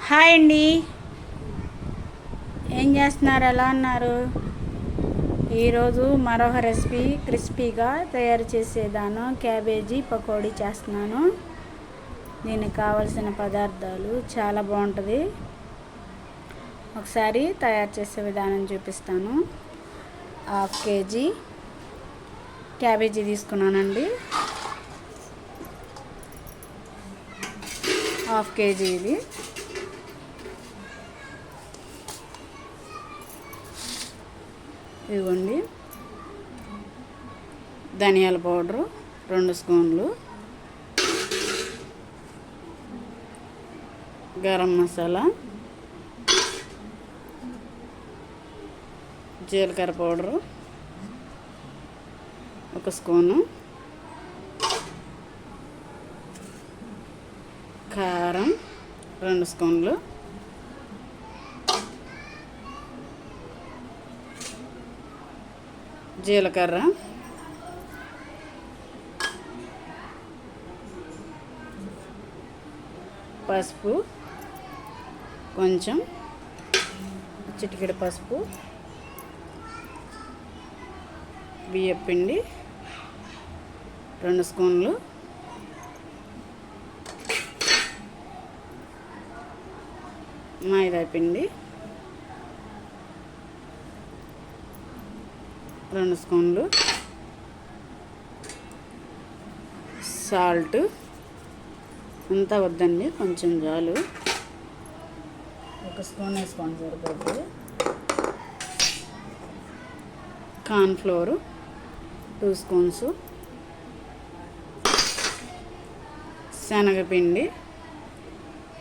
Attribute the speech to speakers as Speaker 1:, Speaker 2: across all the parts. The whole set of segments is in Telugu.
Speaker 1: హాయ్ అండి, ఏం చేస్తున్నారు? ఎలా ఉన్నారు? ఈరోజు మరొక రెసిపీ క్రిస్పీగా తయారు చేసేదాను క్యాబేజీ పకోడీ చేస్తున్నాను. దీనికి కావలసిన పదార్థాలు చాలా బాగుంటుంది. ఒకసారి తయారు చేసే విధానం చూపిస్తాను. 1/2 కేజీ క్యాబేజీ తీసుకున్నానండి. 1/2 కేజీ ఇది. ఇదిగోండి, ధనియాల పౌడరు 2 స్పూన్లు, గరం మసాలా, జీలకర్ర పౌడరు 1 స్పూను, కారం 2 స్పూన్లు, జీలకర్ర, పసుపు కొంచెం, చిటికెడు పసుపు, బియ్యపిండి 2 స్పూన్లు, మైదా పిండి 2 స్పూన్లు, సాల్ట్ అంతా వద్దండి, కొంచెం చాలు, 1 స్పూన్ వేసుకోండి సరిపోతుంది. కార్న్ఫ్లోరు 2 స్పూన్స్, శనగపిండి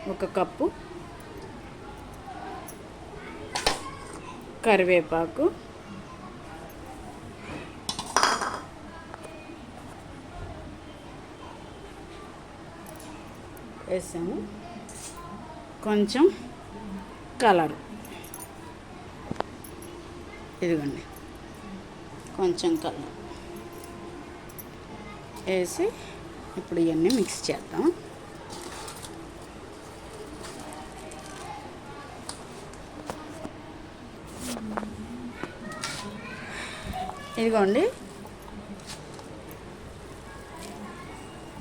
Speaker 1: 1 కప్పు, కరివేపాకు, వేసాము, కొంచెం కలర్, ఇదిగోండి కొంచెం కలర్ వేసి ఇప్పుడు ఇవన్నీ మిక్స్ చేద్దాం. ఇదిగోండి,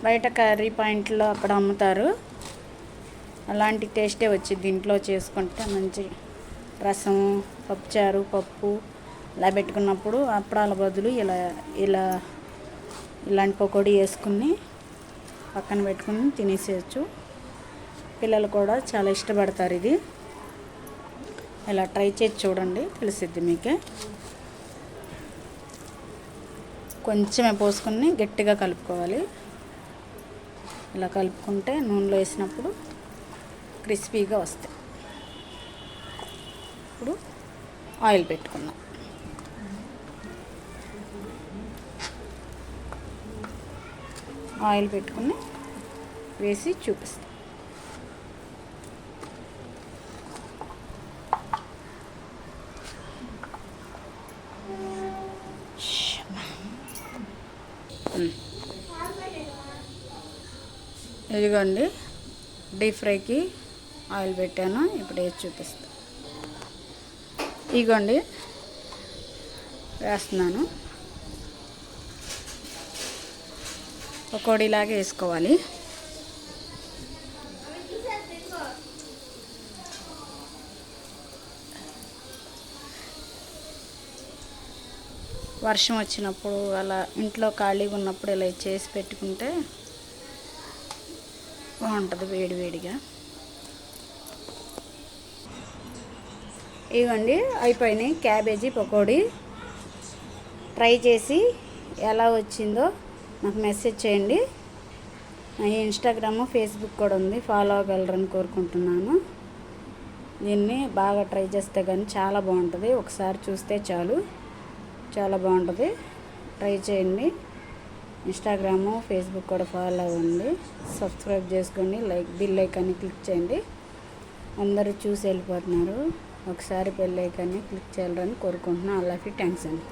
Speaker 1: బయట కర్రీ పాయింట్లో అక్కడ అమ్ముతారు, అలాంటి టేస్టే వచ్చింది. ఇంట్లో చేసుకుంటే మంచి రసం, పప్పుచారు, పప్పు ఇలా పెట్టుకున్నప్పుడు అప్పడాల బదులు ఇలాంటి పకోడీ వేసుకుని పక్కన పెట్టుకుని తినేసేయచ్చు. పిల్లలు కూడా చాలా ఇష్టపడతారు. ఇది ఇలా ట్రై చేసి చూడండి, తెలిసిద్ది మీకే. కొంచెమే పోసుకుని గట్టిగా కలుపుకోవాలి. ఇలా కలుపుకుంటే నూనెలో వేసినప్పుడు క్రిస్పీగా వస్తాయి. ఇప్పుడు ఆయిల్ పెట్టుకుందాం. ఆయిల్ పెట్టుకుని వేసి చూపిస్తాం. ఇదిగోండి, డీప్ ఫ్రైకి ఆయిల్ పెట్టాను, ఇప్పుడు వేసి చూపిస్తాను. ఇదిగోండి వేస్తున్నాను. పకోడీలాగా వేసుకోవాలి. వర్షం వచ్చినప్పుడు అలా ఇంట్లో ఖాళీగా ఉన్నప్పుడు ఇలా చేసి పెట్టుకుంటే బాగుంటుంది వేడివేడిగా. ఇవ్వండి, అయిపోయినాయి క్యాబేజీ పకోడీ. ట్రై చేసి ఎలా వచ్చిందో నాకు మెసేజ్ చేయండి. నా ఇన్స్టాగ్రాము, ఫేస్బుక్ కూడా ఉంది, ఫాలో అవ్వగలరని కోరుకుంటున్నాను. దీన్ని బాగా ట్రై చేస్తే కానీ చాలా బాగుంటుంది. ఒకసారి చూస్తే చాలు, చాలా బాగుంటుంది. ట్రై చేయండి. ఇన్స్టాగ్రాము, ఫేస్బుక్ కూడా ఫాలో అవ్వండి. సబ్స్క్రైబ్ చేసుకోండి, బెల్ ఐకాన్ని క్లిక్ చేయండి. అందరూ చూసి వెళ్ళిపోతున్నారు, ఒకసారి బెల్ ఐకాన్ని క్లిక్ చేయాలని కోరుకుంటున్నాను. అలాగే థ్యాంక్స్ అండి.